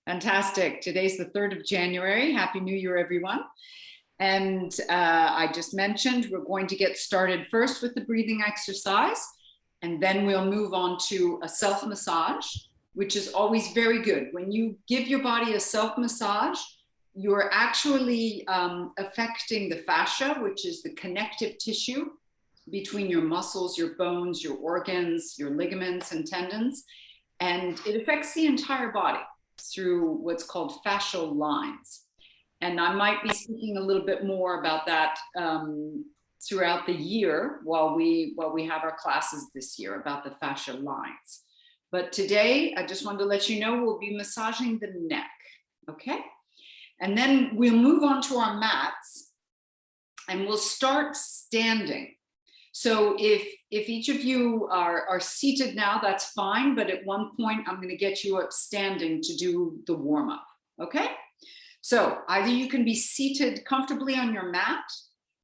Fantastic. Today's the 3rd of January. Happy New Year, everyone. And I just mentioned we're going to get started first with the breathing exercise, and then we'll move on to a self-massage, which is always very good. When you give your body a self-massage, you're actually affecting the fascia, which is the connective tissue between your muscles, your bones, your organs, your ligaments and tendons, and it affects the entire body through what's called fascial lines. And I might be speaking a little bit more about that throughout the year while we have our classes this year about the fascial lines. But today, I just wanted to let you know we'll be massaging the neck, okay? And then we'll move on to our mats and we'll start standing. So if each of you are seated now, that's fine. But at one point, I'm going to get you up standing to do the warm up. Okay. So either you can be seated comfortably on your mat.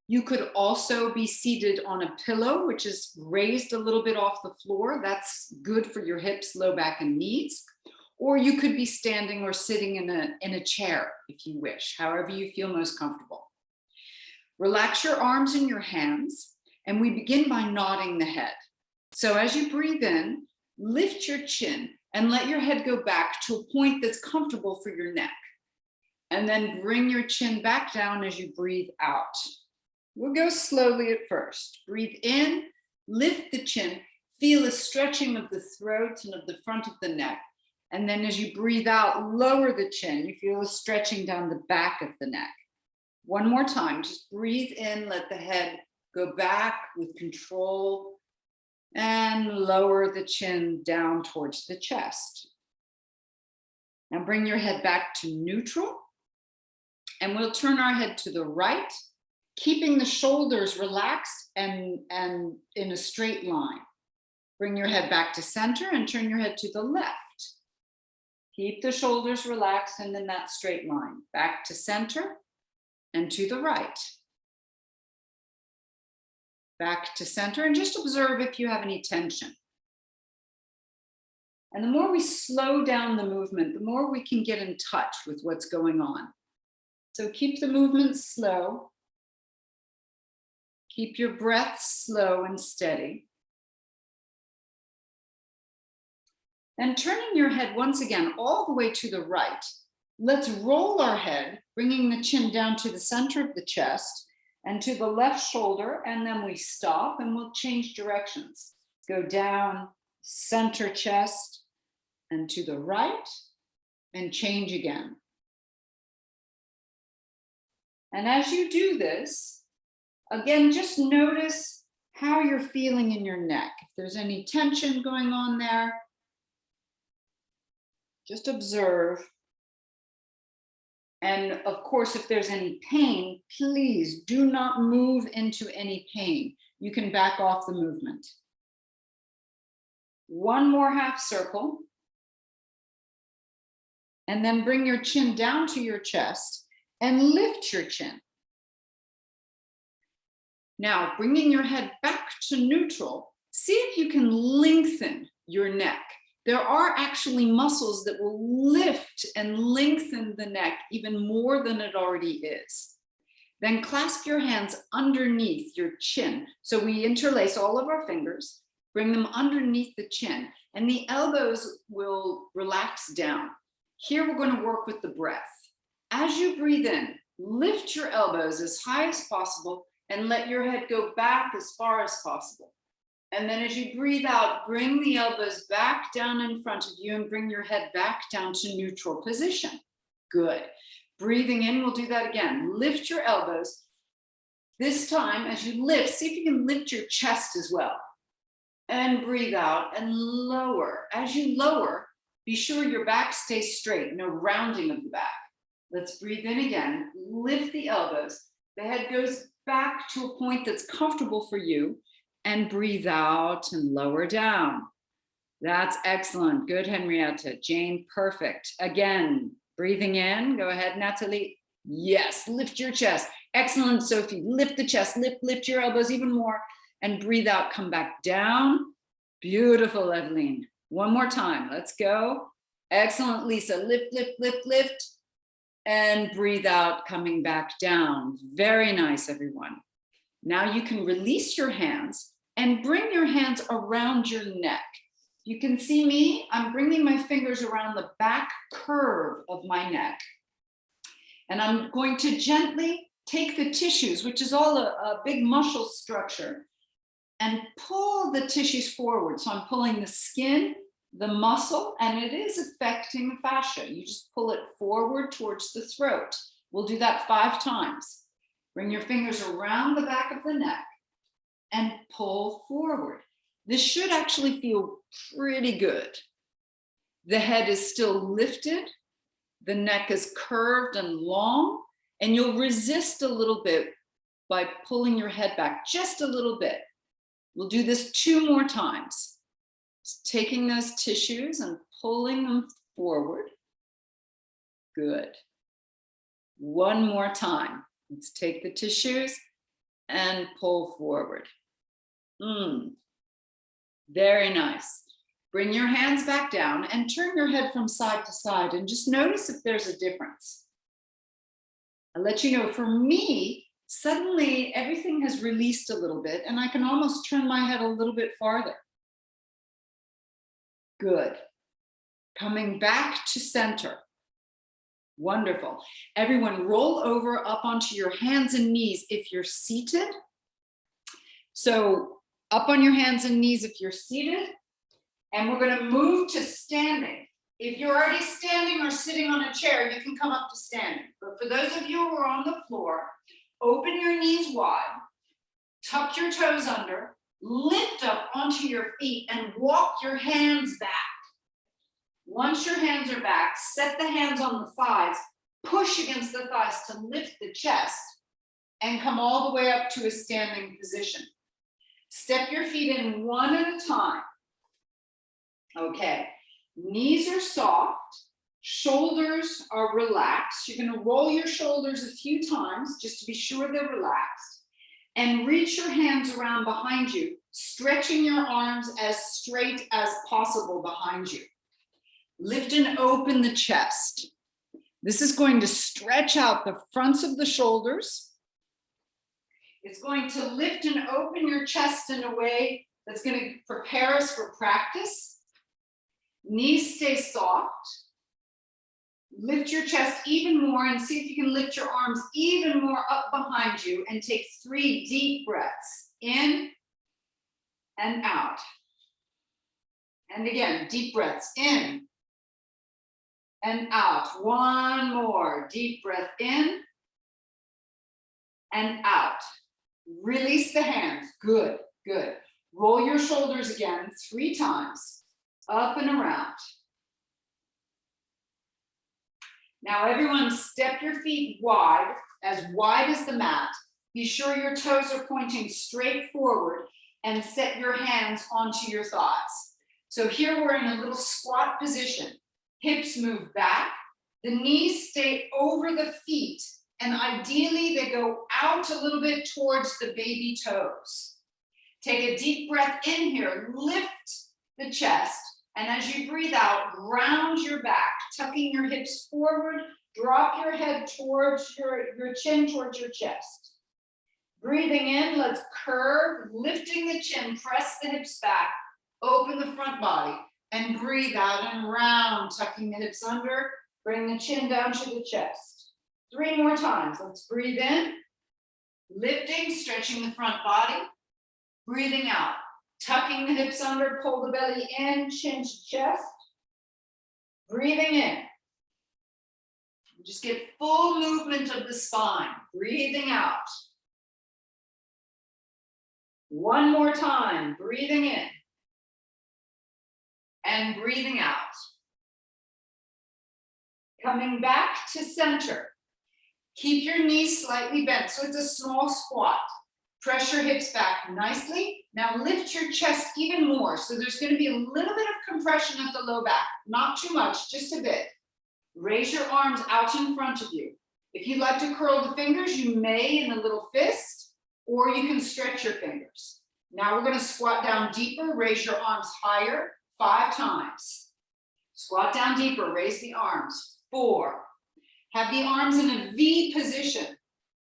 You could also be seated on a pillow, which is raised a little bit off the floor. That's good for your hips, low back, and knees. Or you could be standing or sitting in a chair if you wish, however you feel most comfortable. Relax your arms and your hands. And we begin by nodding the head. So as you breathe in, lift your chin and let your head go back to a point that's comfortable for your neck. And then bring your chin back down as you breathe out. We'll go slowly at first. Breathe in, lift the chin, feel a stretching of the throat and of the front of the neck. And then as you breathe out, lower the chin. You feel a stretching down the back of the neck. One more time, just breathe in, let the head go back with control and lower the chin down towards the chest. Now bring your head back to neutral and we'll turn our head to the right, keeping the shoulders relaxed and in a straight line. Bring your head back to center and turn your head to the left. Keep the shoulders relaxed and in that straight line. Back to center and to the right. Back to center and just observe if you have any tension. And the more we slow down the movement, the more we can get in touch with what's going on. So keep the movement slow. Keep your breath slow and steady. And turning your head once again all the way to the right, let's roll our head, bringing the chin down to the center of the chest and to the left shoulder, and then we stop and we'll change directions. Go down, center chest, and to the right, and change again. And as you do this, again, just notice how you're feeling in your neck. If there's any tension going on there, just observe. And of course, if there's any pain, please do not move into any pain. You can back off the movement. One more half circle. And then bring your chin down to your chest and lift your chin. Now, bringing your head back to neutral, see if you can lengthen your neck. There are actually muscles that will lift and lengthen the neck even more than it already is. Then clasp your hands underneath your chin. So we interlace all of our fingers, bring them underneath the chin, and the elbows will relax down. Here we're going to work with the breath. As you breathe in, lift your elbows as high as possible and let your head go back as far as possible. And then as you breathe out, bring the elbows back down in front of you and bring your head back down to neutral position. Good. Breathing in, we'll do that again. Lift your elbows. This time, as you lift, see if you can lift your chest as well. And breathe out and lower. As you lower, be sure your back stays straight, no rounding of the back. Let's breathe in again. Lift the elbows. The head goes back to a point that's comfortable for you. And breathe out and lower down. That's excellent. Good, Henrietta. Jane, perfect. Again, breathing in. Go ahead, Natalie. Yes, lift your chest. Excellent, Sophie. Lift the chest. Lift your elbows even more. And breathe out. Come back down. Beautiful, Evelyn. One more time. Let's go. Excellent, Lisa. Lift, lift, lift, lift. And breathe out, coming back down. Very nice, everyone. Now you can release your hands and bring your hands around your neck. You can see me, I'm bringing my fingers around the back curve of my neck. And I'm going to gently take the tissues, which is all a big muscle structure, and pull the tissues forward. So I'm pulling the skin, the muscle, and it is affecting the fascia. You just pull it forward towards the throat. We'll do that 5 times. Bring your fingers around the back of the neck and pull forward. This should actually feel pretty good. The head is still lifted. The neck is curved and long, and you'll resist a little bit by pulling your head back just a little bit. We'll do this 2 more times. Just taking those tissues and pulling them forward. Good. 1 more time. Let's take the tissues and pull forward. Very nice. Bring your hands back down and turn your head from side to side and just notice if there's a difference. I'll let you know, for me, suddenly everything has released a little bit and I can almost turn my head a little bit farther. Good. Coming back to center. Wonderful. Everyone, roll over up onto your hands and knees if you're seated. So up on your hands and knees if you're seated. And we're going to move to standing. If you're already standing or sitting on a chair, you can come up to standing. But for those of you who are on the floor, open your knees wide, tuck your toes under, lift up onto your feet and walk your hands back. Once your hands are back, set the hands on the thighs, push against the thighs to lift the chest and come all the way up to a standing position. Step your feet in one at a time. Okay, knees are soft, shoulders are relaxed. You're going to roll your shoulders a few times just to be sure they're relaxed. And reach your hands around behind you, stretching your arms as straight as possible behind you. Lift and open the chest. This is going to stretch out the fronts of the shoulders. It's going to lift and open your chest in a way that's going to prepare us for practice. Knees stay soft. Lift your chest even more and see if you can lift your arms even more up behind you and take 3 deep breaths in and out. And again, deep breaths in and out. 1 more deep breath in and out. Release the hands. Good, good. Roll your shoulders again 3 times. Up and around. Now everyone step your feet wide as the mat. Be sure your toes are pointing straight forward and set your hands onto your thighs. So here we're in a little squat position. Hips move back, the knees stay over the feet, and ideally they go out a little bit towards the baby toes. Take a deep breath in here, lift the chest. And as you breathe out, round your back, tucking your hips forward, drop your head towards your chin towards your chest. Breathing in, let's curve, lifting the chin, press the hips back, open the front body, and breathe out and round, tucking the hips under, bring the chin down to the chest. 3 more times. Let's breathe in, lifting, stretching the front body, breathing out. Tucking the hips under, pull the belly in, chin to chest. Breathing in. Just get full movement of the spine. Breathing out. 1 more time. Breathing in. And breathing out. Coming back to center. Keep your knees slightly bent, so it's a small squat. Press your hips back nicely. Now lift your chest even more. So there's going to be a little bit of compression at the low back. Not too much, just a bit. Raise your arms out in front of you. If you'd like to curl the fingers, you may in a little fist, or you can stretch your fingers. Now we're going to squat down deeper. Raise your arms higher 5 times. Squat down deeper, raise the arms. 4. Have the arms in a V position,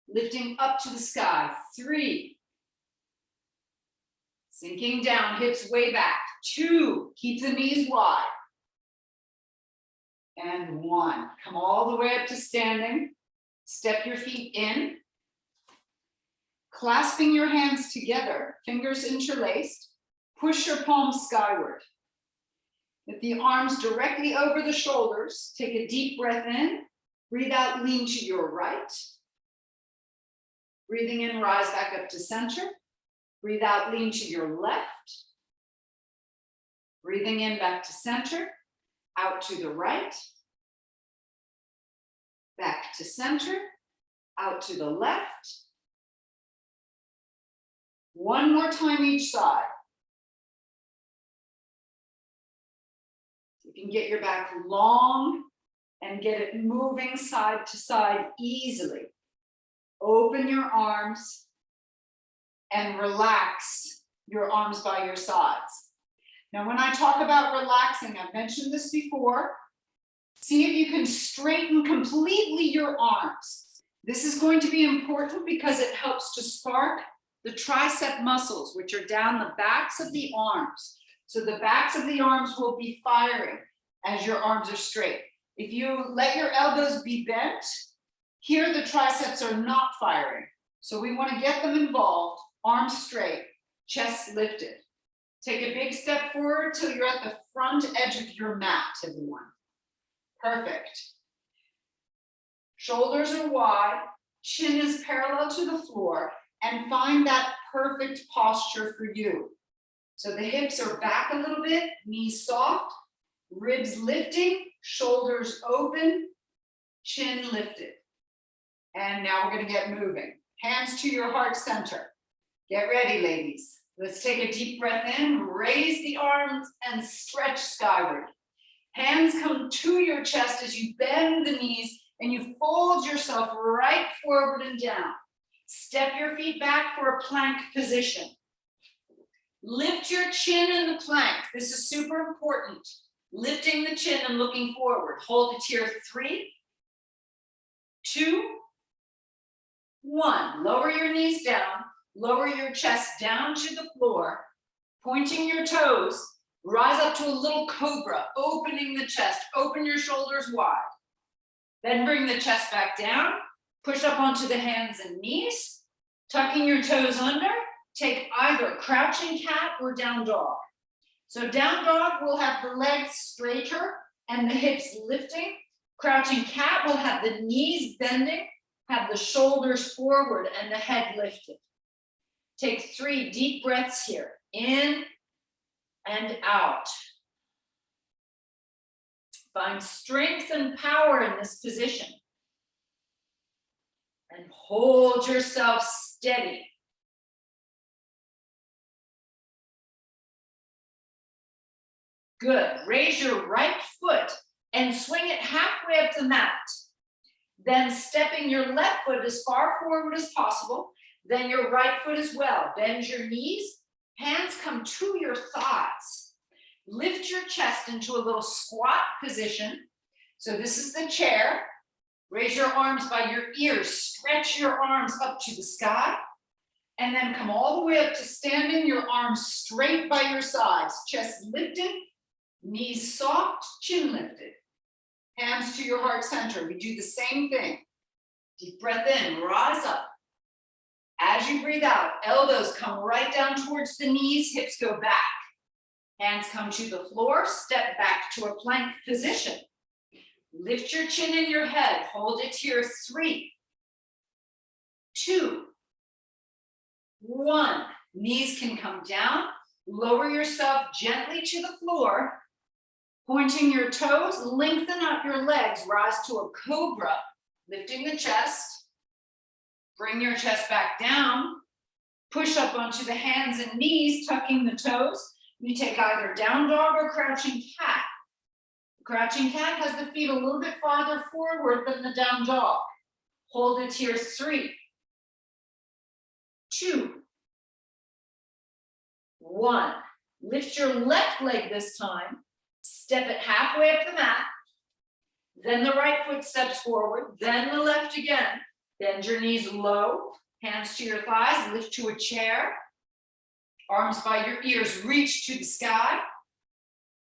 lifting up to the sky. 3. Sinking down, hips way back. 2. Keep the knees wide. And 1. Come all the way up to standing. Step your feet in. Clasping your hands together, fingers interlaced. Push your palms skyward. With the arms directly over the shoulders, take a deep breath in. Breathe out, lean to your right. Breathing in, rise back up to center. Breathe out, lean to your left. Breathing in, back to center. Out to the right. Back to center. Out to the left. One more time each side. You can get your back long and get it moving side to side easily. Open your arms and relax your arms by your sides. Now, when I talk about relaxing, I've mentioned this before. See if you can straighten completely your arms. This is going to be important because it helps to spark the tricep muscles, which are down the backs of the arms. So the backs of the arms will be firing as your arms are straight. If you let your elbows be bent, here the triceps are not firing. So we want to get them involved, arms straight, chest lifted. Take a big step forward till you're at the front edge of your mat, everyone. Perfect. Shoulders are wide, chin is parallel to the floor, and find that perfect posture for you. So the hips are back a little bit, knees soft, ribs lifting, shoulders open, chin lifted. And now we're going to get moving. Hands to your heart center. Get ready, ladies. Let's take a deep breath in, raise the arms and stretch skyward. Hands come to your chest as you bend the knees and you fold yourself right forward and down. Step your feet back for a plank position. Lift your chin in the plank. This is super important. Lifting the chin and looking forward. Hold it here. 3, 2, 1. Lower your knees down. Lower your chest down to the floor. Pointing your toes. Rise up to a little cobra. Opening the chest. Open your shoulders wide. Then bring the chest back down. Push up onto the hands and knees. Tucking your toes under. Take either crouching cat or down dog. So down dog will have the legs straighter and the hips lifting. Crouching cat will have the knees bending, have the shoulders forward and the head lifted. Take 3 deep breaths here. In and out. Find strength and power in this position. And hold yourself steady. Good. Raise your right foot and swing it halfway up the mat. Then stepping your left foot as far forward as possible. Then your right foot as well. Bend your knees. Hands come to your thighs. Lift your chest into a little squat position. So this is the chair. Raise your arms by your ears. Stretch your arms up to the sky. And then come all the way up to standing. Your arms straight by your sides. Chest lifted. Knees soft, chin lifted. Hands to your heart center. We do the same thing. Deep breath in, rise up. As you breathe out, elbows come right down towards the knees, hips go back. Hands come to the floor, step back to a plank position. Lift your chin in your head, hold it here. 3, 2, 1. Knees can come down. Lower yourself gently to the floor. Pointing your toes, lengthen up your legs, rise to a cobra, lifting the chest. Bring your chest back down. Push up onto the hands and knees, tucking the toes. You take either down dog or crouching cat. Crouching cat has the feet a little bit farther forward than the down dog. Hold it here. 3, 2, 1. Lift your left leg this time. Step it halfway up the mat. Then the right foot steps forward, then the left again. Bend your knees low, hands to your thighs, lift to a chair. Arms by your ears, reach to the sky.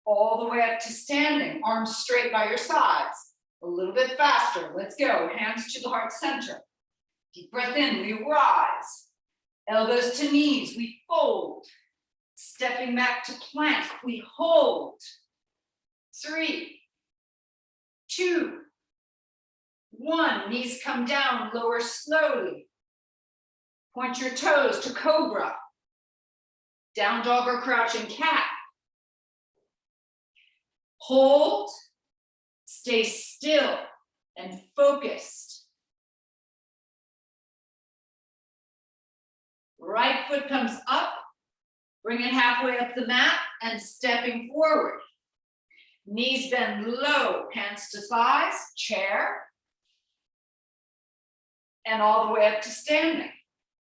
All the way up to standing, arms straight by your sides. A little bit faster, let's go. Hands to the heart center. Deep breath in, we rise. Elbows to knees, we fold. Stepping back to plank, we hold. 3, 2, 1. Knees come down, lower slowly. Point your toes to cobra. Down dog or crouching cat. Hold, stay still and focused. Right foot comes up, bring it halfway up the mat and stepping forward. Knees bend low, hands to thighs, chair. And all the way up to standing.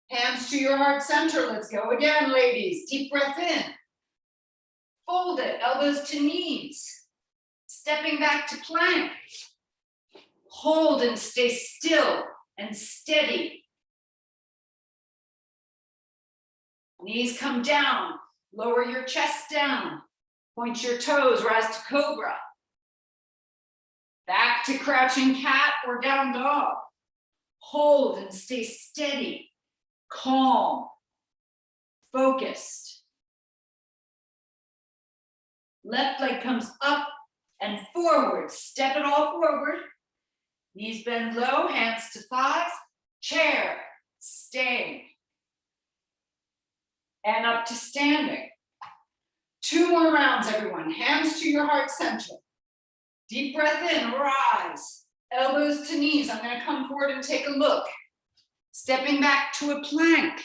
Hands to your heart center. Let's go again, ladies. Deep breath in. Fold it, elbows to knees. Stepping back to plank. Hold and stay still and steady. Knees come down. Lower your chest down. Point your toes, rise to cobra. Back to crouching cat or down dog. Hold and stay steady, calm, focused. Left leg comes up and forward. Step it all forward. Knees bend low, hands to thighs, chair, stay. And up to standing. 2 more rounds, everyone. Hands to your heart center. Deep breath in, rise. Elbows to knees. I'm going to come forward and take a look. Stepping back to a plank.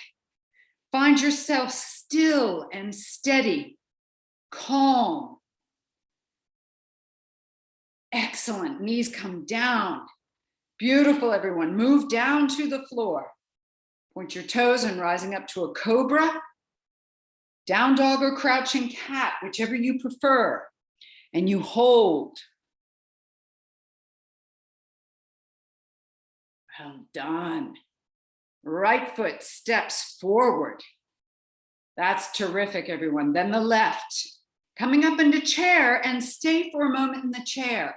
Find yourself still and steady, calm. Excellent. Knees come down. Beautiful, everyone. Move down to the floor. Point your toes and rising up to a cobra. Down dog or crouching cat, whichever you prefer. And you hold. Well done. Right foot steps forward. That's terrific, everyone. Then the left. Coming up into chair and stay for a moment in the chair.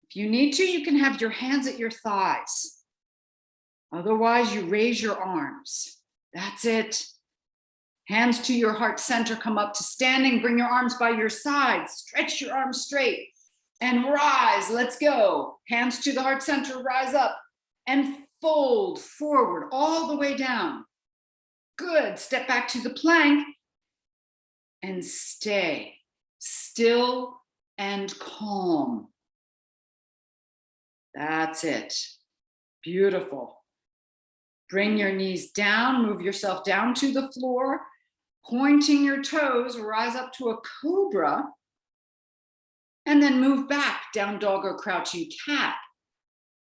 If you need to, you can have your hands at your thighs. Otherwise, you raise your arms. That's it. Hands to your heart center, come up to standing. Bring your arms by your sides. Stretch your arms straight and rise. Let's go. Hands to the heart center, rise up and fold forward all the way down. Good. Step back to the plank and stay still and calm. That's it. Beautiful. Bring your knees down, move yourself down to the floor, pointing your toes, rise up to a cobra, and then move back, down dog or crouching cat.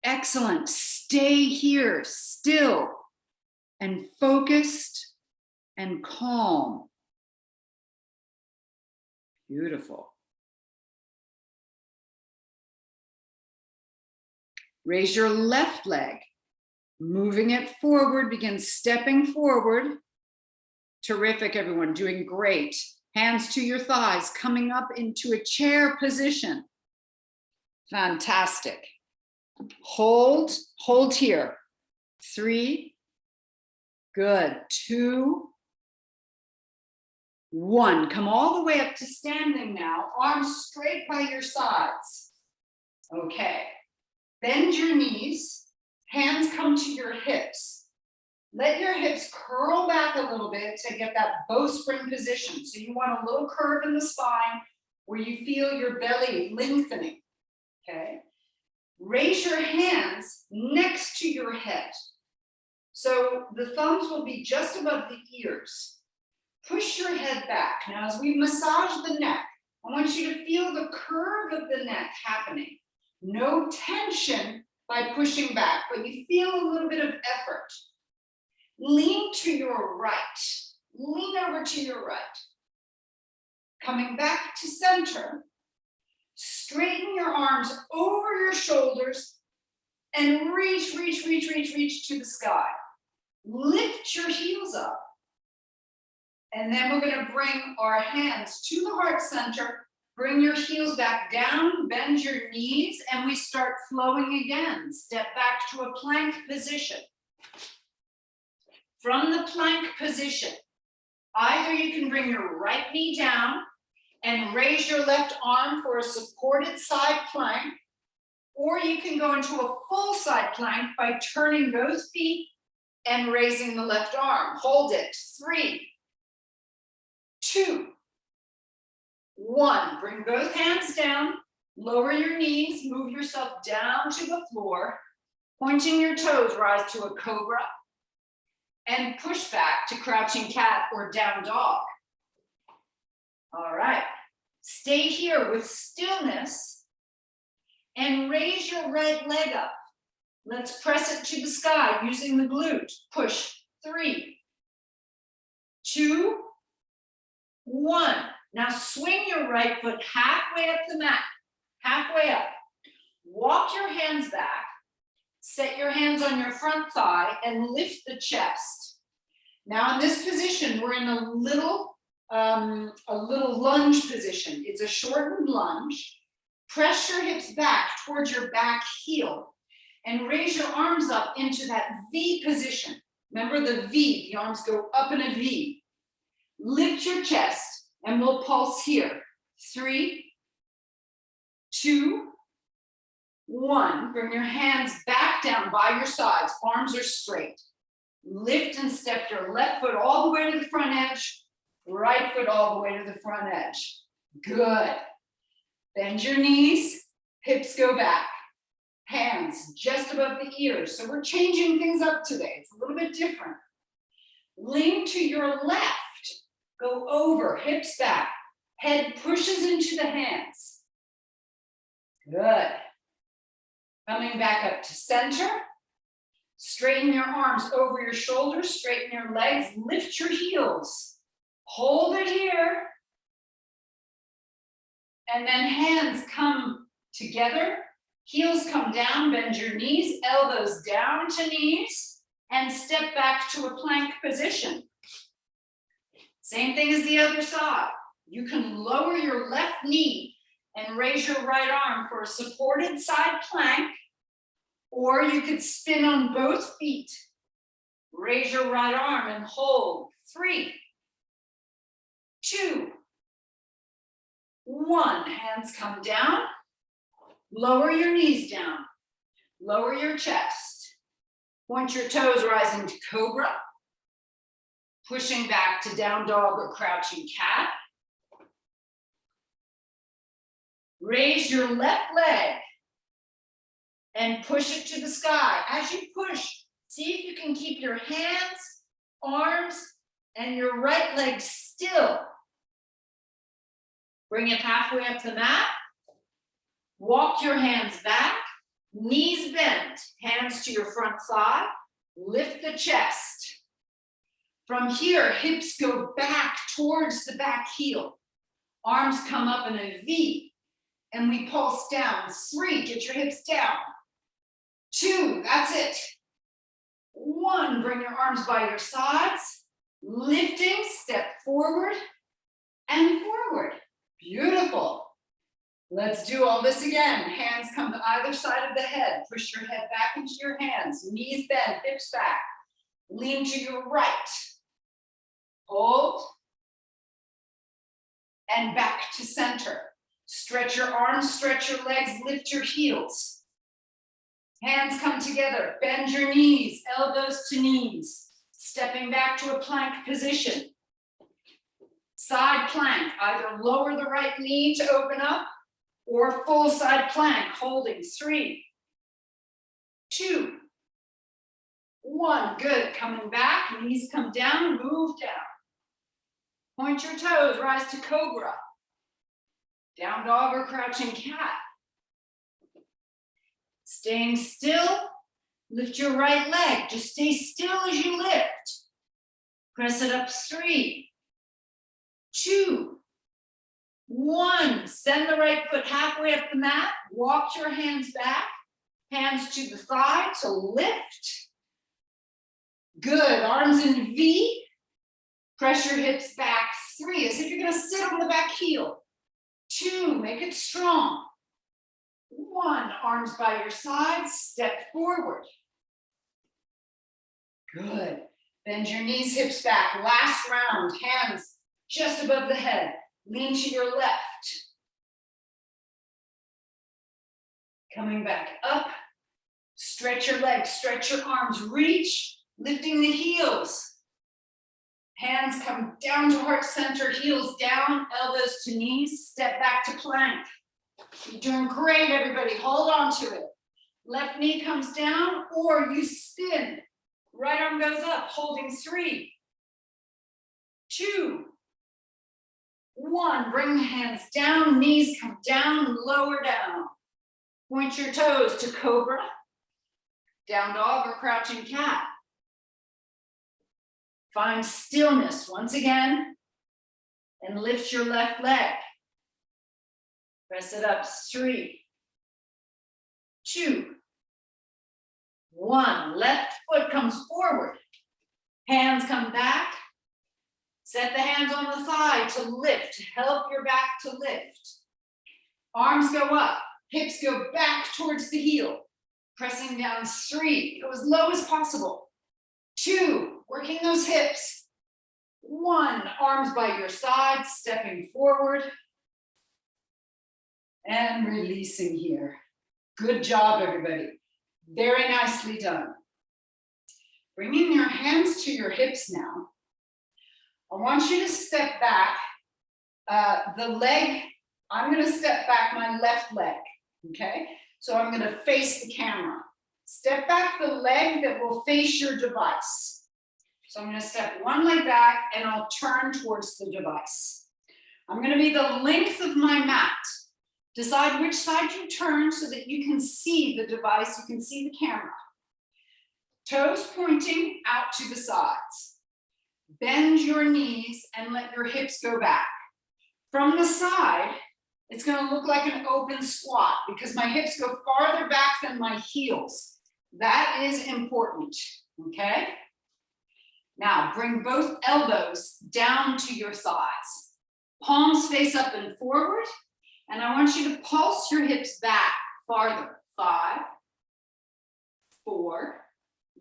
Excellent. Stay here, still and focused and calm. Beautiful. Raise your left leg, moving it forward, begin stepping forward. Terrific, everyone, doing great. Hands to your thighs, coming up into a chair position. Fantastic. Hold here. 3, good. 2, 1. Come all the way up to standing now, arms straight by your sides. Okay. Bend your knees, hands come to your hips. Let your hips curl back a little bit to get that bowspring position. So you want a little curve in the spine where you feel your belly lengthening, okay? Raise your hands next to your head. So the thumbs will be just above the ears. Push your head back. Now, as we massage the neck, I want you to feel the curve of the neck happening. No tension by pushing back, but you feel a little bit of effort. Lean to your right. Lean over to your right. Coming back to center, straighten your arms over your shoulders and reach, reach, reach, reach, reach to the sky. Lift your heels up. And then we're going to bring our hands to the heart center. Bring your heels back down, bend your knees, and we start flowing again. Step back to a plank position. From the plank position, either you can bring your right knee down and raise your left arm for a supported side plank, or you can go into a full side plank by turning both feet and raising the left arm. Hold it. 3, 2, 1. Bring both hands down, lower your knees, move yourself down to the floor, pointing your toes, rise to a cobra, and push back to crouching cat or down dog. All right, stay here with stillness and raise your right leg up. Let's press it to the sky using the glute. Push. 3, 2, 1. Now swing your right foot halfway up the mat, halfway up. Walk your hands back. Set your hands on your front thigh and lift the chest. Now in this position, we're in a little lunge position. It's a shortened lunge. Press your hips back towards your back heel and raise your arms up into that V position. Remember the V, the arms go up in a V. Lift your chest and we'll pulse here. 3, 2, 1. Bring your hands back down by your sides. Arms are straight. Lift and step your left foot all the way to the front edge. Right foot all the way to the front edge. Good. Bend your knees. Hips go back. Hands just above the ears. So we're changing things up today. It's a little bit different. Lean to your left. Go over, hips back. Head pushes into the hands. Good. Coming back up to center. Straighten your arms over your shoulders. Straighten your legs. Lift your heels. Hold it here. And then hands come together. Heels come down. Bend your knees. Elbows down to knees. And step back to a plank position. Same thing as the other side. You can lower your left knee and raise your right arm for a supported side plank, or you could spin on both feet. Raise your right arm and hold. 3, 2, 1. Hands come down. Lower your knees down. Lower your chest. Point your toes rising to cobra. Pushing back to down dog or crouching cat. Raise your left leg and push it to the sky. As you push, see if you can keep your hands, arms, and your right leg still. Bring it halfway up the mat. Walk your hands back, knees bent, hands to your front thigh. Lift the chest. From here, hips go back towards the back heel. Arms come up in a V, and we pulse down. 3, get your hips down. 2, that's it. 1, bring your arms by your sides. Lifting, step forward and forward. Beautiful. Let's do all this again. Hands come to either side of the head. Push your head back into your hands. Knees bend, hips back. Lean to your right. Hold. And back to center. Stretch your arms, stretch your legs, lift your heels. Hands come together. Bend your knees, elbows to knees. Stepping back to a plank position. Side plank. Either lower the right knee to open up or full side plank, holding. 3, 2, 1. Good. Coming back. Knees come down. Move down. Point your toes. Rise to cobra. Down dog or crouching cat. Staying still. Lift your right leg. Just stay still as you lift. Press it up. 3, 2, 1, send the right foot halfway up the mat, walk your hands back, hands to the thigh to lift. Good, arms in V, press your hips back. 3, as if you're gonna sit on the back heel. 2, make it strong. 1, arms by your sides, step forward. Good, bend your knees, hips back. Last round, hands just above the head. Lean to your left. Coming back up, stretch your legs, stretch your arms, reach, lifting the heels. Hands come down to heart center, heels down, elbows to knees, step back to plank. You're doing great, everybody, hold on to it. Left knee comes down, or you spin. Right arm goes up, holding 3, 2, 1. Bring the hands down, knees come down, lower down. Point your toes to cobra, down dog or crouching cat. Find stillness once again, and lift your left leg. Press it up, 3, 2, 1. Left foot comes forward. Hands come back. Set the hands on the thigh to lift, to help your back to lift. Arms go up, hips go back towards the heel. Pressing down, 3, go as low as possible. 2, working those hips. 1, arms by your side, stepping forward. And releasing here. Good job, everybody. Very nicely done. Bringing your hands to your hips now. I want you to step back. The leg, I'm going to step back my left leg, okay? So I'm going to face the camera. Step back the leg that will face your device. So I'm going to step one leg back and I'll turn towards the device. I'm going to be the length of my mat. Decide which side you turn so that you can see the device, you can see the camera. Toes pointing out to the sides. Bend your knees and let your hips go back. From the side, it's going to look like an open squat because my hips go farther back than my heels. That is important, okay? Now, bring both elbows down to your thighs. Palms face up and forward. And I want you to pulse your hips back farther. 5, 4.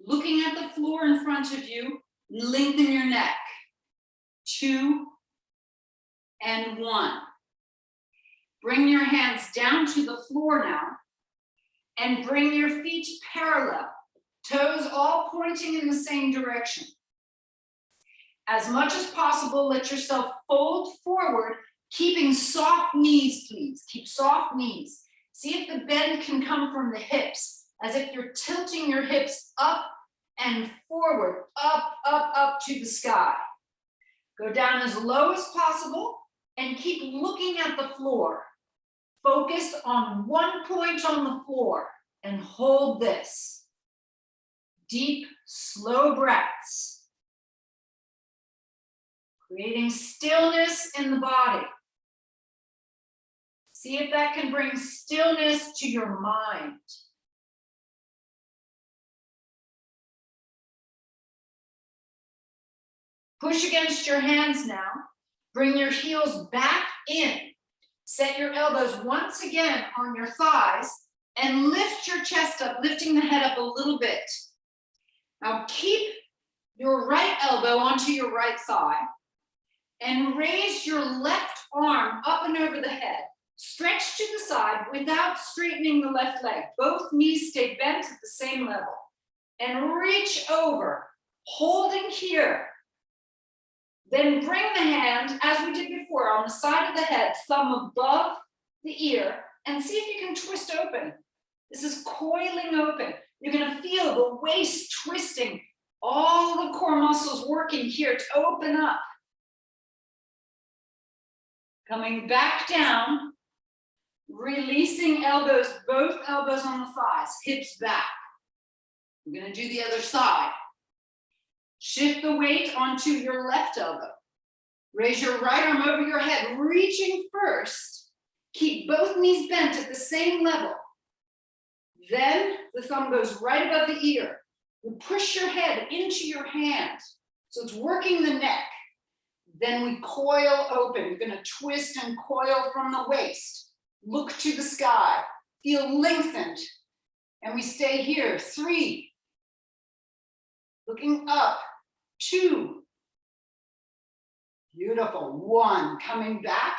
Looking at the floor in front of you, lengthen your neck. 2 and 1. Bring your hands down to the floor now and bring your feet parallel. Toes all pointing in the same direction. As much as possible, let yourself fold forward, keeping soft knees, please. Keep soft knees. See if the bend can come from the hips, as if you're tilting your hips up and forward, up, up, up to the sky. Go down as low as possible and keep looking at the floor. Focus on one point on the floor and hold this. Deep, slow breaths. Creating stillness in the body. See if that can bring stillness to your mind. Push against your hands now. Bring your heels back in. Set your elbows once again on your thighs and lift your chest up, lifting the head up a little bit. Now keep your right elbow onto your right thigh and raise your left arm up and over the head. Stretch to the side without straightening the left leg. Both knees stay bent at the same level. And reach over, holding here. Then bring the hand, as we did before, on the side of the head, thumb above the ear, and see if you can twist open. This is coiling open. You're going to feel the waist twisting, all the core muscles working here to open up. Coming back down, releasing elbows, both elbows on the thighs, hips back. We're going to do the other side. Shift the weight onto your left elbow. Raise your right arm over your head, reaching first. Keep both knees bent at the same level. Then the thumb goes right above the ear. You push your head into your hand, so it's working the neck. Then we coil open. You're going to twist and coil from the waist. Look to the sky. Feel lengthened. And we stay here. 3. Looking up. 2. Beautiful. 1. Coming back.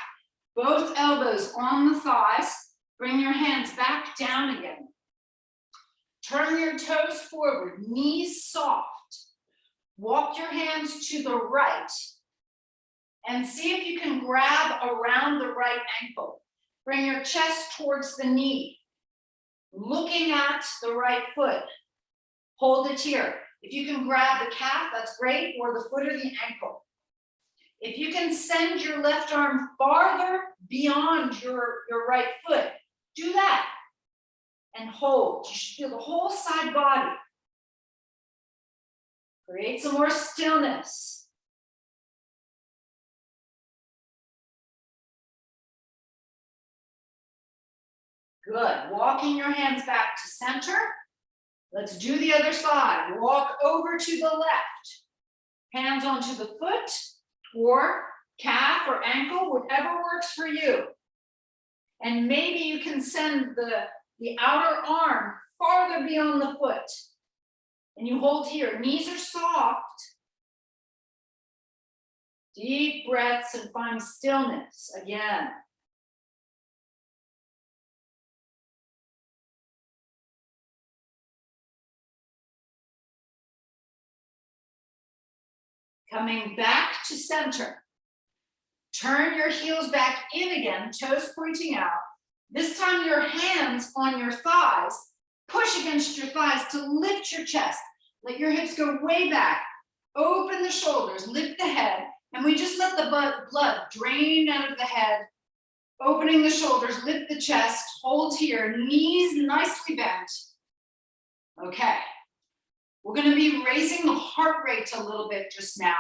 Both elbows on the thighs. Bring your hands back down again. Turn your toes forward. Knees soft. Walk your hands to the right. And see if you can grab around the right ankle. Bring your chest towards the knee. Looking at the right foot. Hold it here. If you can grab the calf, that's great, or the foot or the ankle. If you can send your left arm farther beyond your right foot, do that. And hold. You should feel the whole side body. Create some more stillness. Good. Walking your hands back to center. Let's do the other side. Walk over to the left. Hands onto the foot or calf or ankle, whatever works for you. And maybe you can send the outer arm farther beyond the foot. And you hold here. Knees are soft. Deep breaths and find stillness again. Coming back to center. Turn your heels back in again, toes pointing out. This time your hands on your thighs. Push against your thighs to lift your chest. Let your hips go way back. Open the shoulders, lift the head, and we just let the blood drain out of the head. Opening the shoulders, lift the chest, hold here, knees nicely bent. Okay. We're going to be raising the heart rate a little bit just now.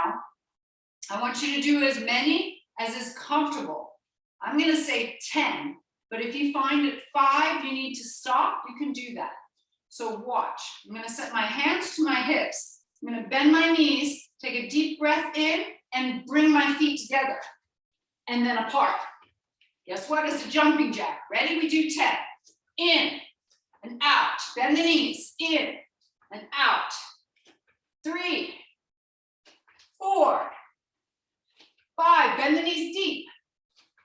I want you to do as many as is comfortable. I'm going to say 10, but if you find at 5 you need to stop, you can do that. So watch. I'm going to set my hands to my hips. I'm going to bend my knees, take a deep breath in, and bring my feet together. And then apart. Guess what? It's a jumping jack. Ready? We do 10. In and out. Bend the knees. In and out. 3, 4, 5. Bend the knees deep.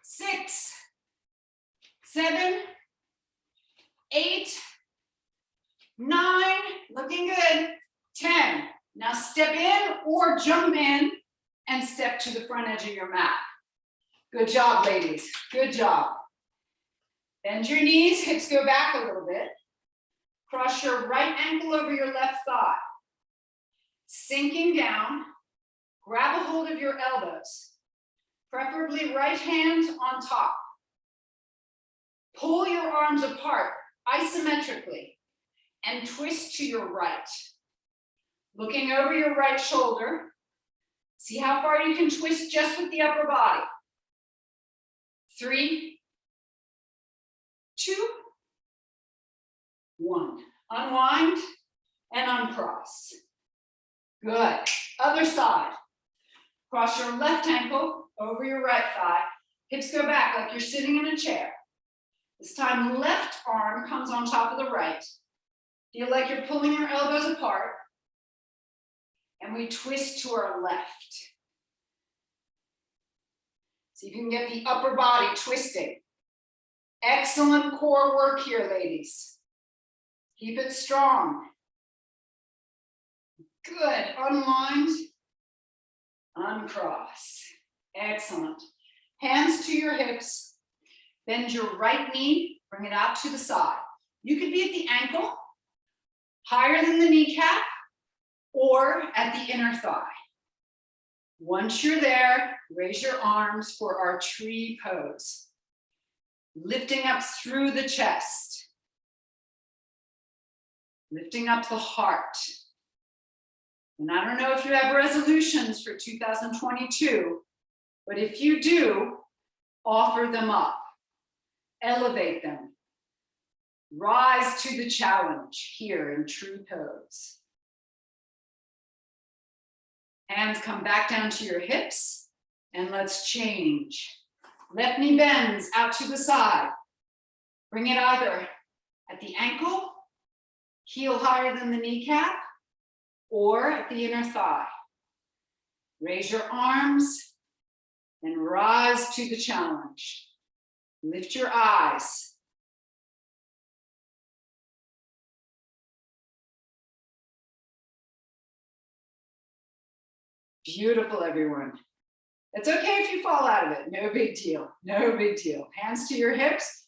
6, 7, 8, 9. Looking good. 10. Now step in or jump in and step to the front edge of your mat. Good job, ladies. Good job. Bend your knees. Hips go back a little bit. Cross your right ankle over your left thigh. Sinking down, grab a hold of your elbows, preferably right hand on top. Pull your arms apart isometrically and twist to your right. Looking over your right shoulder, see how far you can twist just with the upper body. 3, 2, 1. Unwind and uncross. Good. Other side. Cross your left ankle over your right thigh. Hips go back like you're sitting in a chair. This time, left arm comes on top of the right. Feel like you're pulling your elbows apart. And we twist to our left. So you can get the upper body twisting. Excellent core work here, ladies. Keep it strong. Good. Unwind. Uncross. Excellent. Hands to your hips. Bend your right knee. Bring it out to the side. You could be at the ankle, higher than the kneecap, or at the inner thigh. Once you're there, raise your arms for our tree pose. Lifting up through the chest. Lifting up the heart. And I don't know if you have resolutions for 2022, But if you do, offer them up, elevate them, rise to the challenge here in true pose. Hands come back down to your hips, and let's change. Left knee bends out to the side. Bring it either at the ankle, heel higher than the kneecap, or at the inner thigh. Raise your arms and rise to the challenge. Lift your eyes. Beautiful, everyone. It's okay if you fall out of it. No big deal. No big deal. Hands to your hips.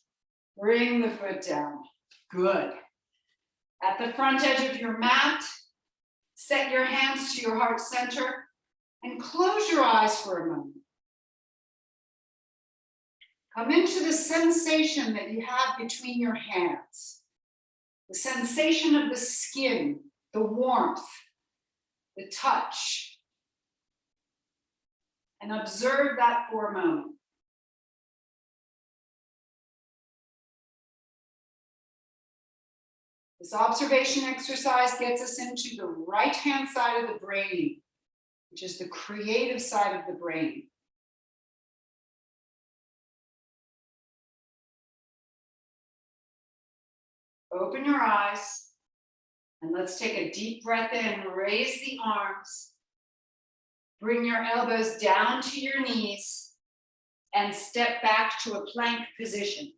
Bring the foot down. Good. At the front edge of your mat, set your hands to your heart center and close your eyes for a moment. Come into the sensation that you have between your hands. The sensation of the skin, the warmth, the touch. And observe that for a moment. This observation exercise gets us into the right-hand side of the brain, which is the creative side of the brain. Open your eyes and let's take a deep breath in. Raise the arms. Bring your elbows down to your knees and step back to a plank position.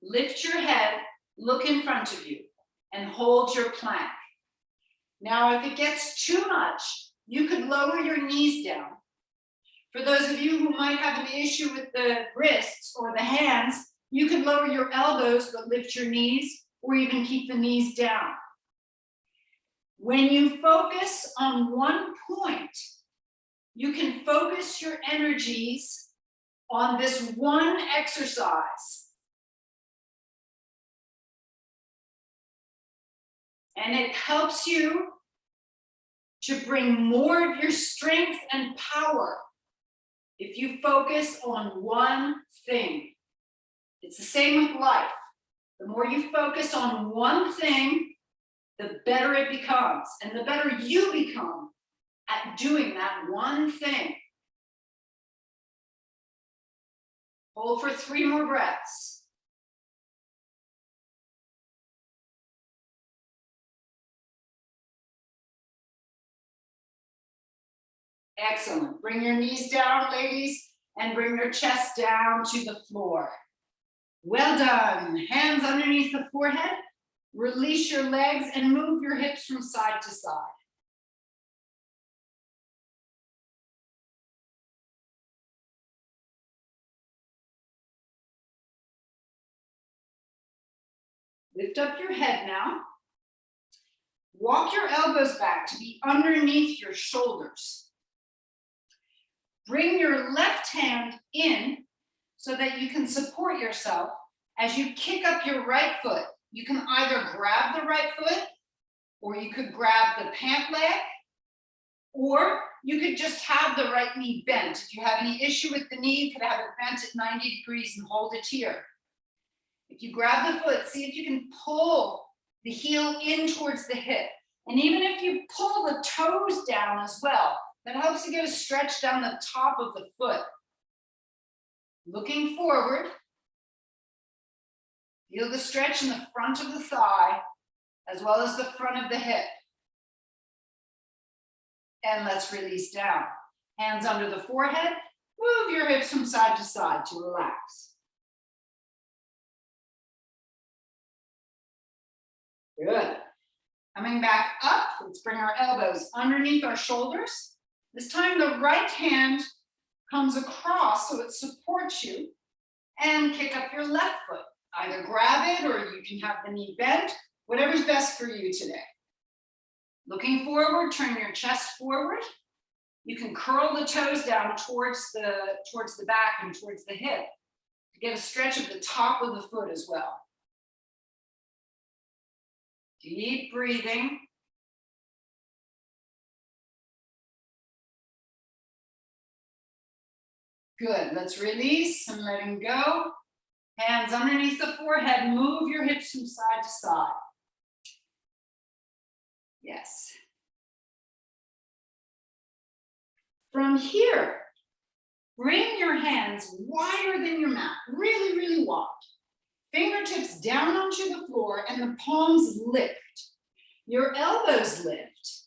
Lift your head, look in front of you, and hold your plank. Now, if it gets too much, you could lower your knees down. For those of you who might have an issue with the wrists or the hands, you could lower your elbows but lift your knees, or even keep the knees down. When you focus on one point, you can focus your energies on this one exercise. And it helps you to bring more of your strength and power if you focus on one thing. It's the same with life. The more you focus on one thing, the better it becomes, and the better you become at doing that one thing. Hold for 3 more breaths. Excellent. Bring your knees down, ladies, and bring your chest down to the floor. Well done. Hands underneath the forehead. Release your legs and move your hips from side to side. Lift up your head now. Walk your elbows back to be underneath your shoulders. Bring your left hand in so that you can support yourself as you kick up your right foot. You can either grab the right foot, or you could grab the pant leg, or you could just have the right knee bent. If you have any issue with the knee, you could have it bent at 90 degrees and hold it here. If you grab the foot, see if you can pull the heel in towards the hip. And even if you pull the toes down as well, that helps you get a stretch down the top of the foot. Looking forward, feel the stretch in the front of the thigh, as well as the front of the hip. And let's release down. Hands under the forehead, move your hips from side to side to relax. Good. Coming back up, let's bring our elbows underneath our shoulders. This time the right hand comes across so it supports you, and kick up your left foot. Either grab it or you can have the knee bent, whatever's best for you today. Looking forward, turn your chest forward. You can curl the toes down towards the back and towards the hip to get a stretch of the top of the foot as well. Deep breathing. Good. Let's release and letting go. Hands underneath the forehead. Move your hips from side to side. Yes. From here, bring your hands wider than your mat. Really, really wide. Fingertips down onto the floor and the palms lift. Your elbows lift.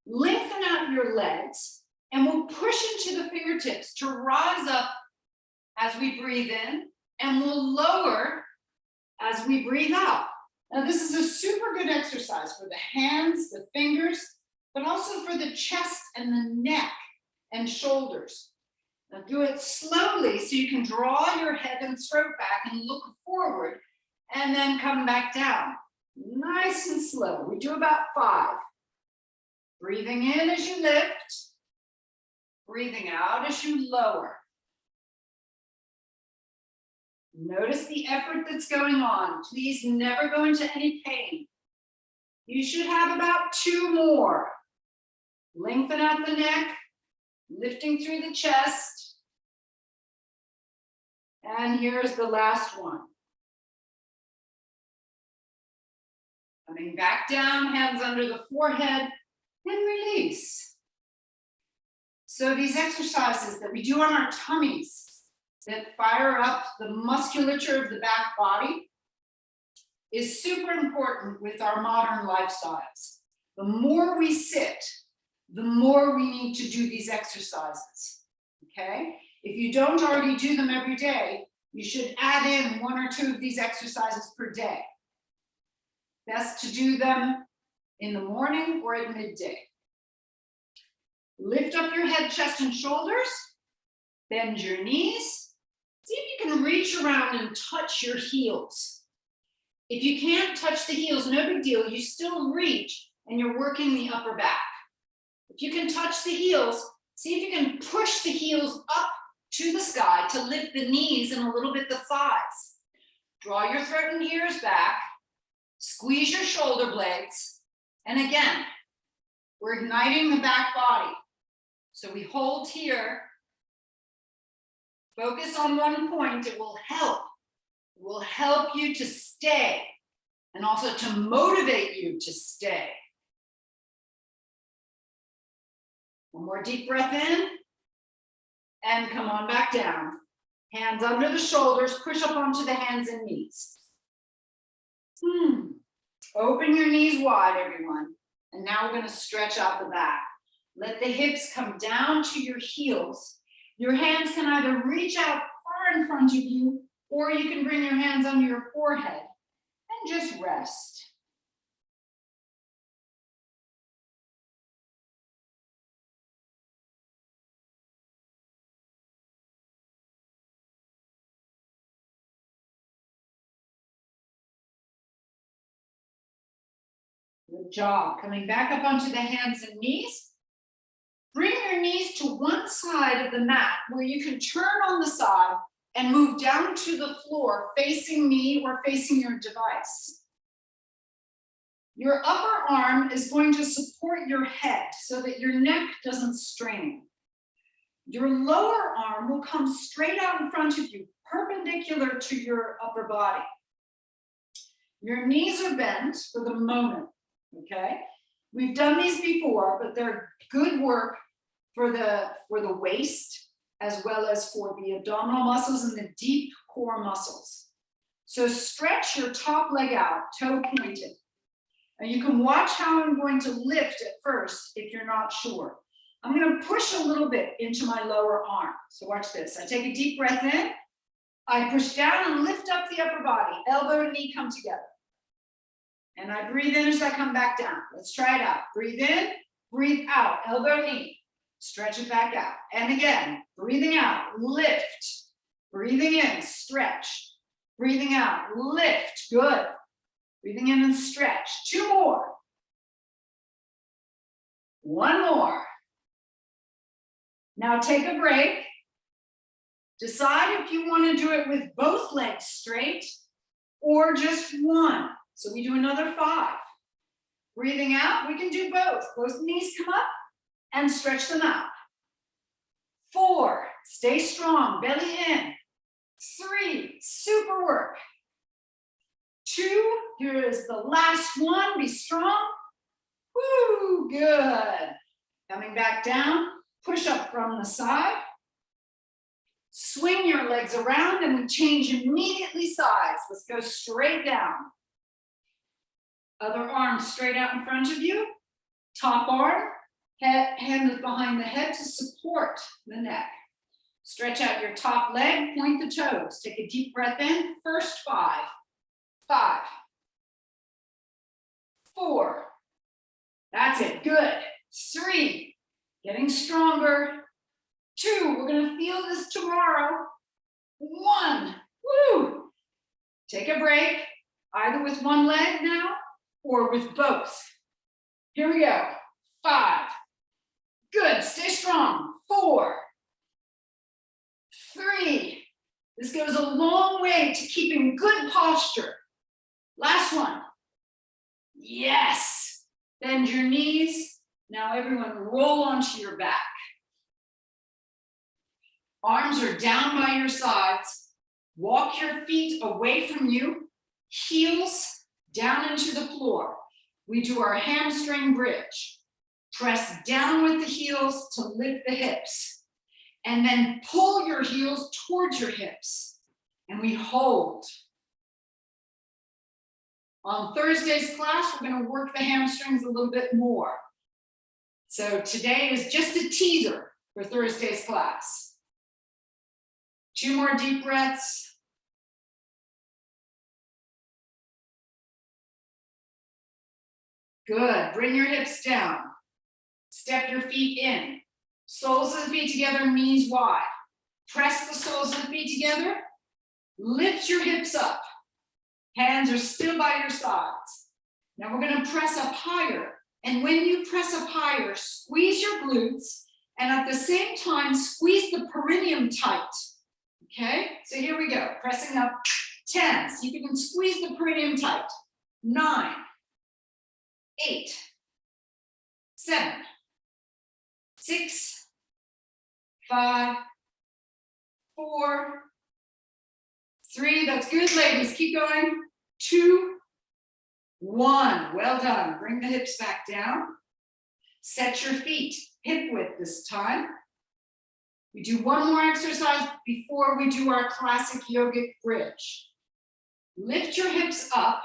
Lengthen out your legs and we'll push into the fingertips to rise up as we breathe in and we'll lower as we breathe out. Now this is a super good exercise for the hands, the fingers, but also for the chest and the neck and shoulders. Now do it slowly so you can draw your head and throat back and look forward and then come back down. Nice and slow. We do about 5. Breathing in as you lift, breathing out as you lower. Notice the effort that's going on. Please never go into any pain. You should have about 2 more. Lengthen out the neck, lifting through the chest. And here's the last one. Coming back down, hands under the forehead, and release. So these exercises that we do on our tummies that fire up the musculature of the back body is super important with our modern lifestyles. The more we sit, the more we need to do these exercises, okay? If you don't already do them every day, you should add in 1 or 2 of these exercises per day. Best to do them in the morning or at midday. Lift up your head, chest, and shoulders. Bend your knees. See if you can reach around and touch your heels. If you can't touch the heels, no big deal. You still reach and you're working the upper back. If you can touch the heels, see if you can push the heels up to the sky to lift the knees and a little bit the thighs. Draw your throat and ears back. Squeeze your shoulder blades. And again, we're igniting the back body. So we hold here. Focus on one point. It will help. It will help you to stay and also to motivate you to stay. One more deep breath in and come on back down. Hands under the shoulders, push up onto the hands and knees. Open your knees wide, everyone. And now we're going to stretch out the back. Let the hips come down to your heels. Your hands can either reach out far in front of you, or you can bring your hands under your forehead and just rest. Good job. Coming back up onto the hands and knees. Bring your knees to one side of the mat where you can turn on the side and move down to the floor facing me or facing your device. Your upper arm is going to support your head so that your neck doesn't strain. Your lower arm will come straight out in front of you, perpendicular to your upper body. Your knees are bent for the moment, okay? We've done these before, but they're good work for the waist as well as for the abdominal muscles and the deep core muscles. So stretch your top leg out, toe pointed. And you can watch how I'm going to lift at first if you're not sure. I'm going to push a little bit into my lower arm. So watch this. I take a deep breath in. I push down and lift up the upper body. Elbow and knee come together. And I breathe in as I come back down. Let's try it out. Breathe in, breathe out. Elbow, knee. Stretch it back out. And again, breathing out, lift. Breathing in, stretch. Breathing out, lift. Good. Breathing in and stretch. 2 more. 1 more. Now take a break. Decide if you want to do it with both legs straight or just one. So we do another 5. Breathing out, we can do both. Both knees come up and stretch them out. 4, stay strong, belly in. 3, super work. 2, here is the last one, be strong. Woo, good. Coming back down, push up from the side. Swing your legs around and we change immediately sides. Let's go straight down. Other arm straight out in front of you. Top arm, hand is behind the head to support the neck. Stretch out your top leg, point the toes. Take a deep breath in. First 5, 5, 4. That's it, good. 3, getting stronger. 2, we're gonna feel this tomorrow. 1, woo. Take a break, either with one leg now or with both. Here we go, 5, good, stay strong. 4, 3, this goes a long way to keeping good posture. Last one, yes. Bend your knees. Now everyone roll onto your back. Arms are down by your sides. Walk your feet away from you. Heels down into the floor. We do our hamstring bridge. Press down with the heels to lift the hips. And then pull your heels towards your hips. And we hold. On Thursday's class, we're going to work the hamstrings a little bit more. So today is just a teaser for Thursday's class. 2 more deep breaths. Good. Bring your hips down. Step your feet in. Soles of the feet together, knees wide. Press the soles of the feet together. Lift your hips up. Hands are still by your sides. Now we're going to press up higher. And when you press up higher, squeeze your glutes. And at the same time, squeeze the perineum tight. Okay, so here we go. Pressing up 10. See if you can squeeze the perineum tight. 9, 8, 7, 6, 5, 4, 3. That's good, ladies. Keep going. 2, 1. Well done. Bring the hips back down. Set your feet hip width this time. We do one more exercise before we do our classic yogic bridge. Lift your hips up,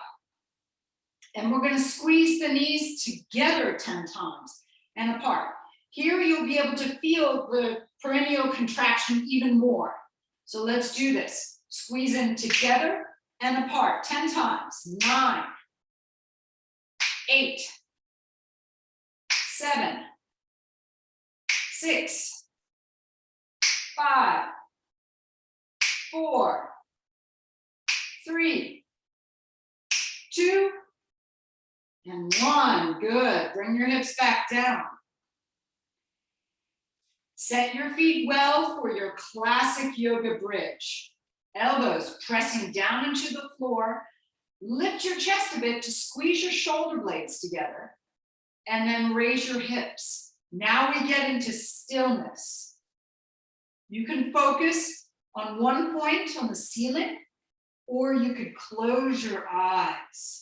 and we're going to squeeze the knees together 10 times and apart. Here you'll be able to feel the perineal contraction even more. So let's do this. Squeeze in together and apart 10 times. 9, 8, 7, 6, 5, 4, 3, 2, and 1. Good. Bring your hips back down. Set your feet well for your classic yoga bridge. Elbows pressing down into the floor. Lift your chest a bit to squeeze your shoulder blades together. And then raise your hips. Now we get into stillness. You can focus on one point on the ceiling, or you could close your eyes.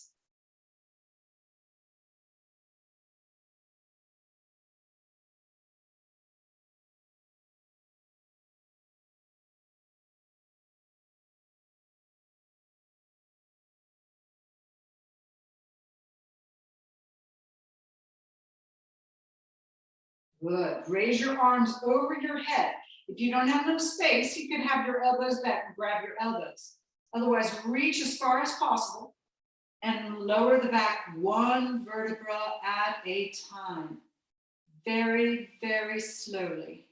Good. Raise your arms over your head. If you don't have enough space, you can have your elbows back and grab your elbows. Otherwise, reach as far as possible and lower the back one vertebra at a time. Very, very slowly.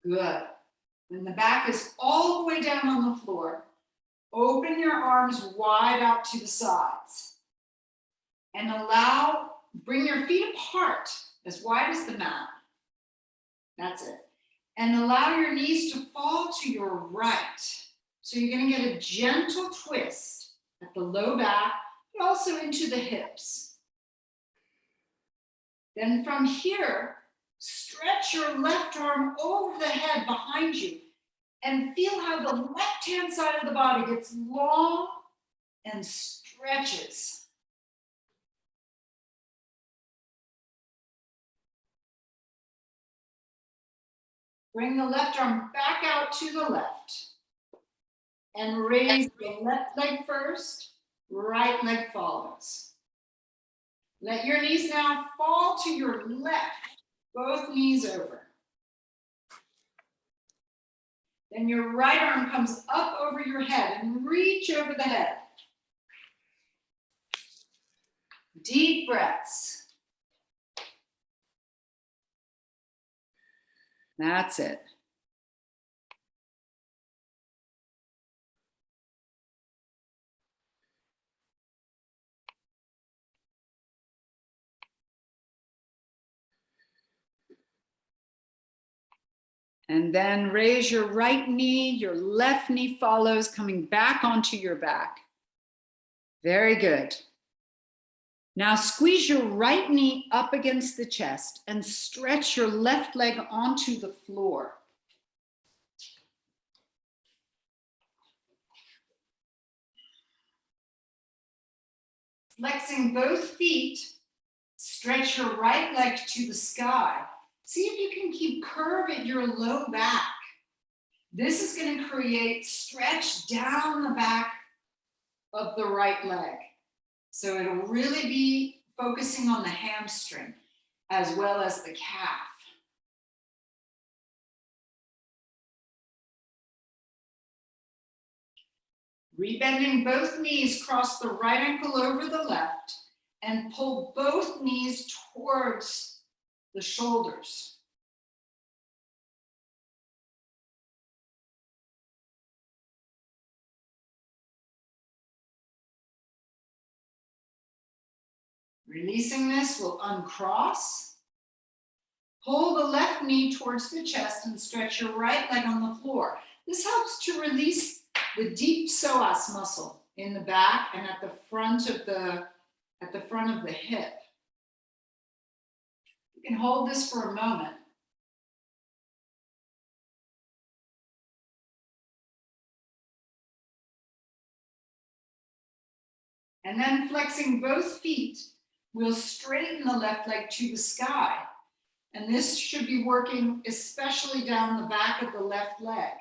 Good. When the back is all the way down on the floor, open your arms wide out to the sides. And bring your feet apart as wide as the mat. That's it. And allow your knees to fall to your right. So you're going to get a gentle twist at the low back, but also into the hips. Then from here, stretch your left arm over the head behind you and feel how the left-hand side of the body gets long and stretches. Bring the left arm back out to the left and raise the left leg first, right leg follows. Let your knees now fall to your left, both knees over. Then your right arm comes up over your head and reach over the head. Deep breaths. That's it. And then raise your right knee, your left knee follows, coming back onto your back. Very good. Now squeeze your right knee up against the chest and stretch your left leg onto the floor. Flexing both feet, stretch your right leg to the sky. See if you can keep curve at your low back. This is going to create stretch down the back of the right leg. So it'll really be focusing on the hamstring as well as the calf. Rebending both knees, cross the right ankle over the left and pull both knees towards the shoulders. Releasing this, we'll uncross. Pull the left knee towards the chest and stretch your right leg on the floor. This helps to release the deep psoas muscle in the back and at the front of the hip. You can hold this for a moment. And then flexing both feet, we'll straighten the left leg to the sky. And this should be working especially down the back of the left leg.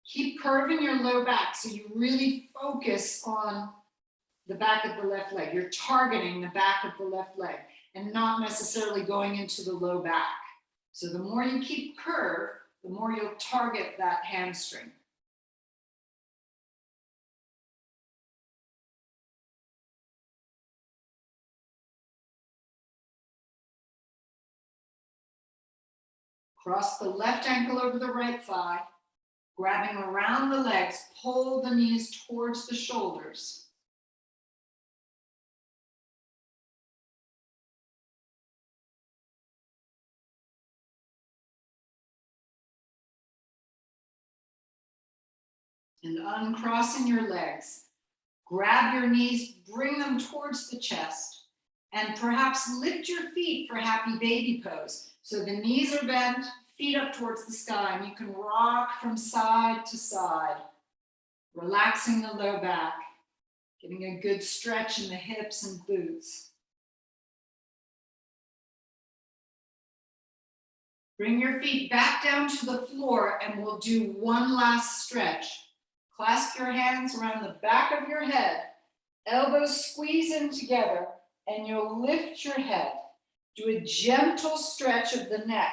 Keep curving your low back so you really focus on the back of the left leg. You're targeting the back of the left leg and not necessarily going into the low back. So the more you keep curve, the more you'll target that hamstring. Cross the left ankle over the right thigh, grabbing around the legs, pull the knees towards the shoulders. And uncrossing your legs. Grab your knees, bring them towards the chest, and perhaps lift your feet for happy baby pose. So the knees are bent, feet up towards the sky, and you can rock from side to side, relaxing the low back, getting a good stretch in the hips and glutes. Bring your feet back down to the floor and we'll do one last stretch. Clasp your hands around the back of your head, elbows squeeze in together, and you'll lift your head. Do a gentle stretch of the neck,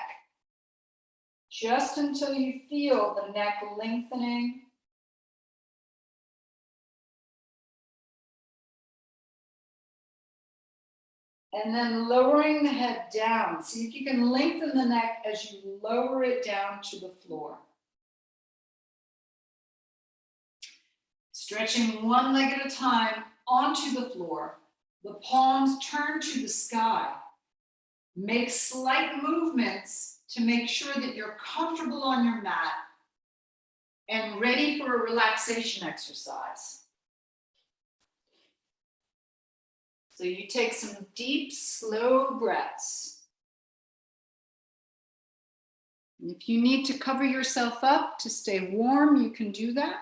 just until you feel the neck lengthening. And then lowering the head down. See if you can lengthen the neck as you lower it down to the floor. Stretching one leg at a time onto the floor. The palms turn to the sky. Make slight movements to make sure that you're comfortable on your mat and ready for a relaxation exercise. So you take some deep, slow breaths. And if you need to cover yourself up to stay warm, you can do that.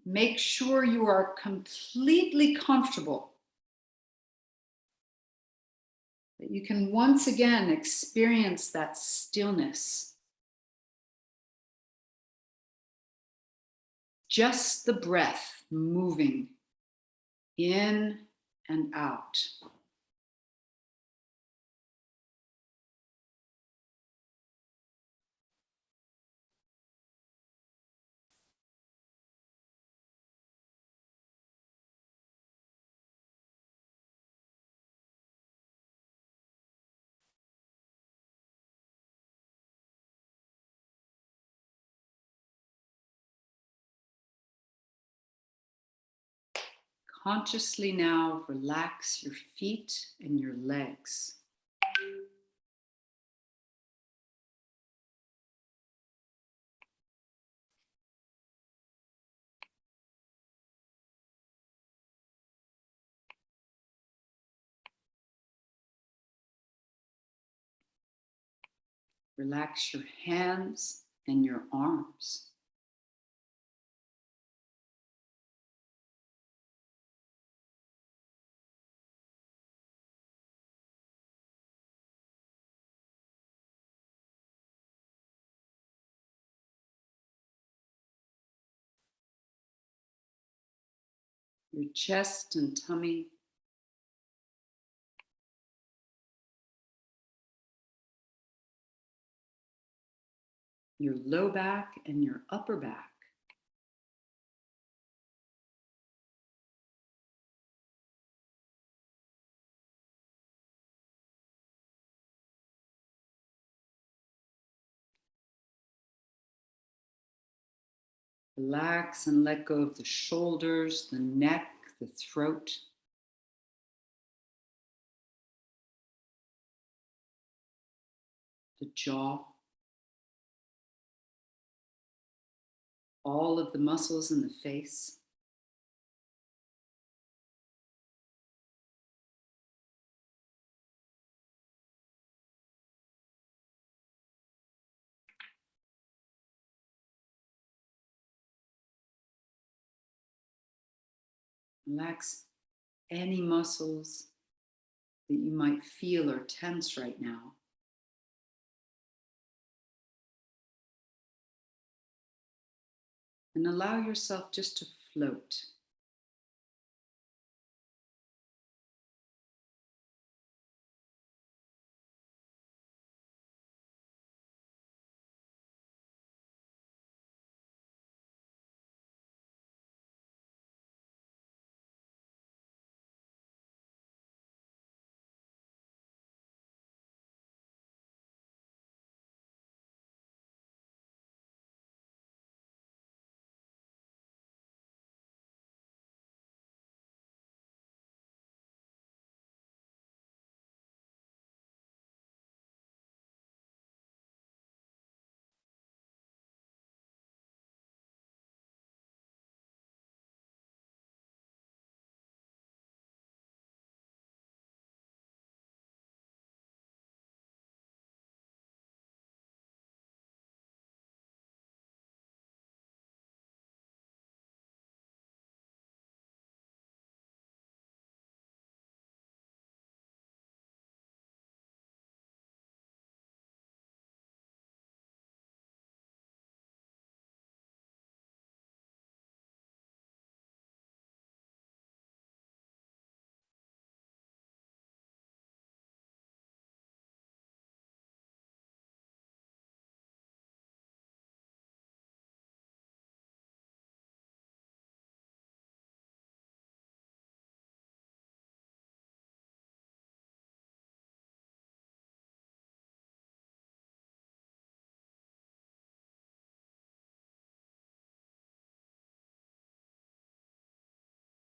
Make sure you are completely comfortable, that you can once again experience that stillness. Just the breath moving in and out. Consciously now relax your feet and your legs. Relax your hands and your arms. Your chest and tummy. Your low back and your upper back. Relax and let go of the shoulders, the neck, the throat. The jaw. All of the muscles in the face. Relax any muscles that you might feel are tense right now. And allow yourself just to float.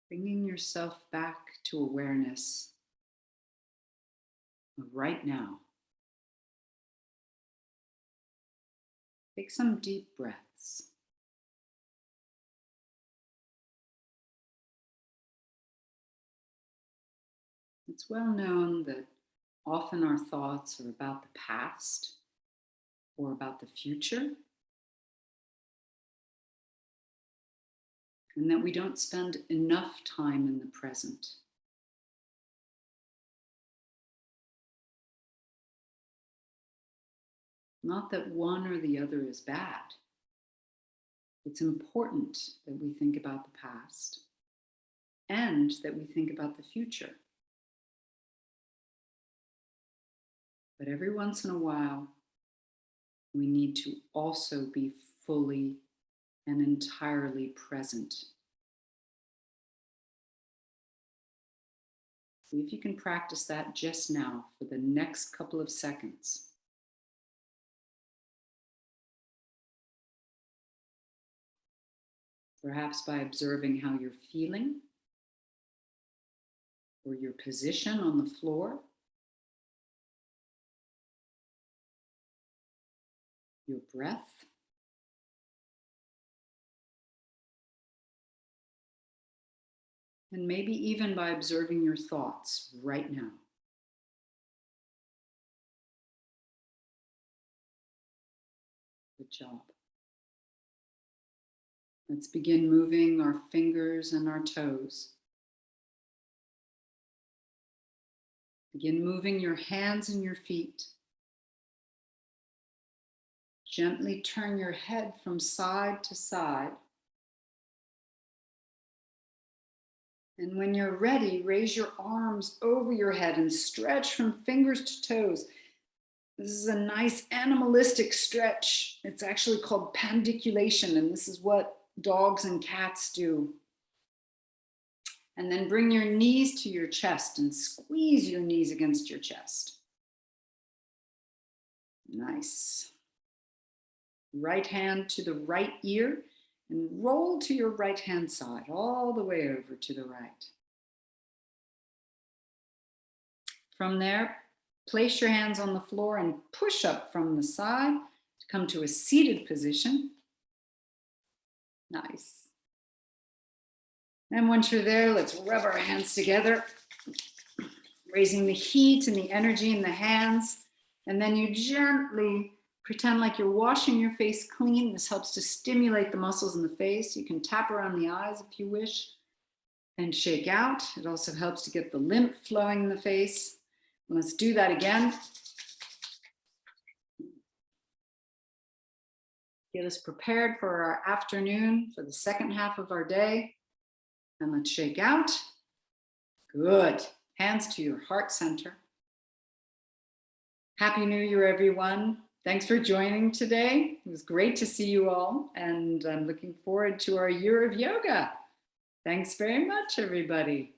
Bringing yourself back to awareness of right now. Take some deep breaths. It's well known that often our thoughts are about the past or about the future, and that we don't spend enough time in the present. Not that one or the other is bad. It's important that we think about the past and that we think about the future. But every once in a while, we need to also be fully and entirely present. See if you can practice that just now for the next couple of seconds. Perhaps by observing how you're feeling, or your position on the floor, your breath, and maybe even by observing your thoughts right now. Good job. Let's begin moving our fingers and our toes. Begin moving your hands and your feet. Gently turn your head from side to side. And when you're ready, raise your arms over your head and stretch from fingers to toes. This is a nice animalistic stretch. It's actually called pandiculation, and this is what dogs and cats do. And then bring your knees to your chest and squeeze your knees against your chest. Nice. Right hand to the right ear and roll to your right hand side, all the way over to the right. From there, place your hands on the floor and push up from the side to come to a seated position. Nice. And once you're there, let's rub our hands together, raising the heat and the energy in the hands. And then you gently pretend like you're washing your face clean. This helps to stimulate the muscles in the face. You can tap around the eyes if you wish and shake out. It also helps to get the lymph flowing in the face. And let's do that again. Get us prepared for our afternoon, for the second half of our day. And let's shake out. Good. Hands to your heart center. Happy New Year, everyone. Thanks for joining today. It was great to see you all, and I'm looking forward to our year of yoga. Thanks very much, everybody.